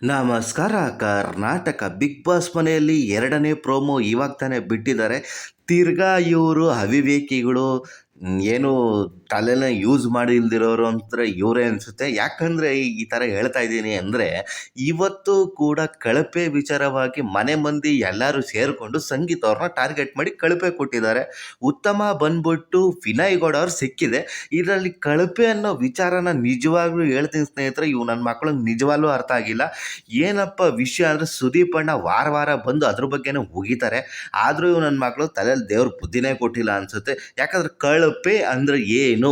ನಮಸ್ಕಾರ. Karnataka big boss ಮನೆಯಲ್ಲಿ 2ನೇ ಪ್ರೋಮೋ ಇವಾಗ ತಾನೇ ಬಿಟ್ಟಿದ್ದಾರೆ. ತಿರ್ಗಾ ಇವರು ಅವಿವೇಕಿಗಳು, ಏನು ತಲೆನ ಯೂಸ್ ಮಾಡಿಲ್ದಿರೋರು ಅಂತ ಇವರೇ ಅನಿಸುತ್ತೆ. ಯಾಕಂದರೆ ಈ ಥರ ಹೇಳ್ತಾ ಇದ್ದೀನಿ ಅಂದರೆ, ಇವತ್ತು ಕೂಡ ಕಳಪೆ ವಿಚಾರವಾಗಿ ಮನೆ ಮಂದಿ ಎಲ್ಲರೂ ಸೇರಿಕೊಂಡು ಸಂಗೀತ ಅವ್ರನ್ನ ಟಾರ್ಗೆಟ್ ಮಾಡಿ ಕಳಪೆ ಕೊಟ್ಟಿದ್ದಾರೆ. ಉತ್ತಮ ಬಂದ್ಬಿಟ್ಟು ವಿನಯ್ ಗೌಡ ಅವ್ರು ಸಿಕ್ಕಿದೆ. ಇದರಲ್ಲಿ ಕಳಪೆ ಅನ್ನೋ ವಿಚಾರನ ನಿಜವಾಗ್ಲೂ ಹೇಳ್ತೀನಿ ಸ್ನೇಹಿತರೆ, ಇವು ನನ್ನ ಮಕ್ಕಳಿಗೆ ನಿಜವಾಗ್ಲೂ ಅರ್ಥ ಆಗಿಲ್ಲ. ಏನಪ್ಪ ವಿಷಯ ಅಂದರೆ, ಸುದೀಪ್ ಅಣ್ಣ ವಾರ ವಾರ ಬಂದು ಅದ್ರ ಬಗ್ಗೆನೇ ಉಗಿತಾರೆ. ಆದರೂ ಇವು ನನ್ನ ಮಕ್ಕಳು ತಲೆಯಲ್ಲಿ ದೇವ್ರ ಬುದ್ಧಿನೇ ಕೊಟ್ಟಿಲ್ಲ ಅನಿಸುತ್ತೆ. ಯಾಕಂದರೆ ಕಳಪೆ ಅಂದರೆ ಏನು,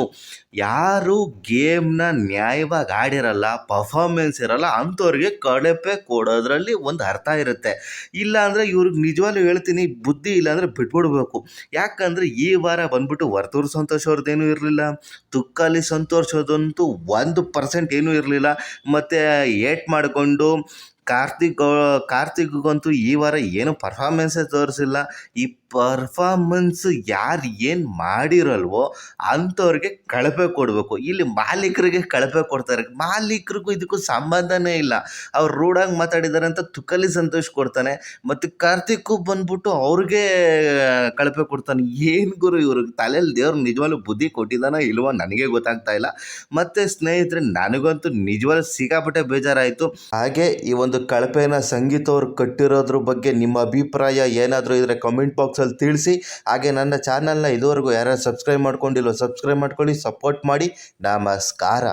ಯಾರು ಗೇಮ್ನ ನ್ಯಾಯವಾಗಿ ಆಡಿರಲ್ಲ, ಪರ್ಫಾರ್ಮೆನ್ಸ್ ಇರಲ್ಲ, ಅಂಥವ್ರಿಗೆ ಕಳಪೆ ಕೊಡೋದ್ರಲ್ಲಿ ಒಂದು ಅರ್ಥ ಇರುತ್ತೆ. ಇಲ್ಲ ಅಂದರೆ ಇವ್ರಿಗೆ ನಿಜವಾಗ್ಲೂ ಹೇಳ್ತೀನಿ, ಬುದ್ಧಿ ಇಲ್ಲ ಅಂದರೆ ಬಿಟ್ಬಿಡ್ಬೇಕು. ಯಾಕಂದರೆ ಈ ವಾರ ಬಂದ್ಬಿಟ್ಟು ವರ್ತೂರು ಸಂತೋಷ್ ಅವ್ರದ್ದೇನೂ ಇರಲಿಲ್ಲ, ತುಕ್ಕಲಿ ಸಂತೋಷ್ ಅವ್ರದಂತೂ 1% ಏನೂ ಇರಲಿಲ್ಲ. ಮತ್ತು ಏಟ್ ಮಾಡಿಕೊಂಡು ಕಾರ್ತಿಕ್ಗಂತೂ ಈ ವಾರ ಏನು ಪರ್ಫಾರ್ಮೆನ್ಸೇ ತೋರಿಸಿಲ್ಲ. ಈ ಪರ್ಫಾರ್ಮೆನ್ಸ್ ಯಾರು ಏನು ಮಾಡಿರಲ್ವೋ ಅಂಥವ್ರಿಗೆ ಕಳಪೆ ಕೊಡಬೇಕು. ಇಲ್ಲಿ ಮಾಲೀಕರಿಗೆ ಕಳಪೆ ಕೊಡ್ತಾರೆ. ಮಾಲೀಕರಿಗೂ ಇದಕ್ಕೂ ಸಂಬಂಧನೇ ಇಲ್ಲ. ಅವ್ರು ರೂಢಾಗಿ ಮಾತಾಡಿದ್ದಾರೆ ಅಂತ ತುಕಲಿ ಸಂತೋಷ್ ಕೊಡ್ತಾನೆ, ಮತ್ತು ಕಾರ್ತಿಕ್ಕು ಬಂದ್ಬಿಟ್ಟು ಅವ್ರಿಗೆ ಕಳಪೆ ಕೊಡ್ತಾನೆ. ಏನು ಗುರು, ಇವ್ರಿಗೆ ತಲೆಯಲ್ಲಿ ದೇವ್ರು ನಿಜವಾಗ್ಲೂ ಬುದ್ಧಿ ಕೊಟ್ಟಿದ್ದಾನೋ ಇಲ್ವೋ ನನಗೆ ಗೊತ್ತಾಗ್ತಾ ಇಲ್ಲ. ಮತ್ತು ಸ್ನೇಹಿತರೆ, ನನಗಂತೂ ನಿಜವಾಗ್ಲೂ ಸಿಕ್ಕಾಪಟ್ಟೆ ಬೇಜಾರಾಯಿತು. ಹಾಗೆ ಈ ಒಂದು ಕಳಪೆನ ಸಂಗೀತ ಅವ್ರು ಕಟ್ಟಿರೋದ್ರ ಬಗ್ಗೆ ನಿಮ್ಮ ಅಭಿಪ್ರಾಯ ಏನಾದರೂ ಇದ್ದರೆ ಕಮೆಂಟ್ ಬಾಕ್ಸಲ್ಲಿ ತಿಳಿಸಿ. ಹಾಗೆ ನನ್ನ ಚಾನಲ್ನ ಇದುವರೆಗೂ ಯಾರು ಸಬ್ಸ್ಕ್ರೈಬ್ ಮಾಡ್ಕೊಂಡಿಲ್ಲೋ ಸಬ್ಸ್ಕ್ರೈಬ್ ಮಾಡ್ಕೊಳ್ಳಿ, ಸಪೋರ್ಟ್ ಮಾಡಿ. ನಮಸ್ಕಾರ.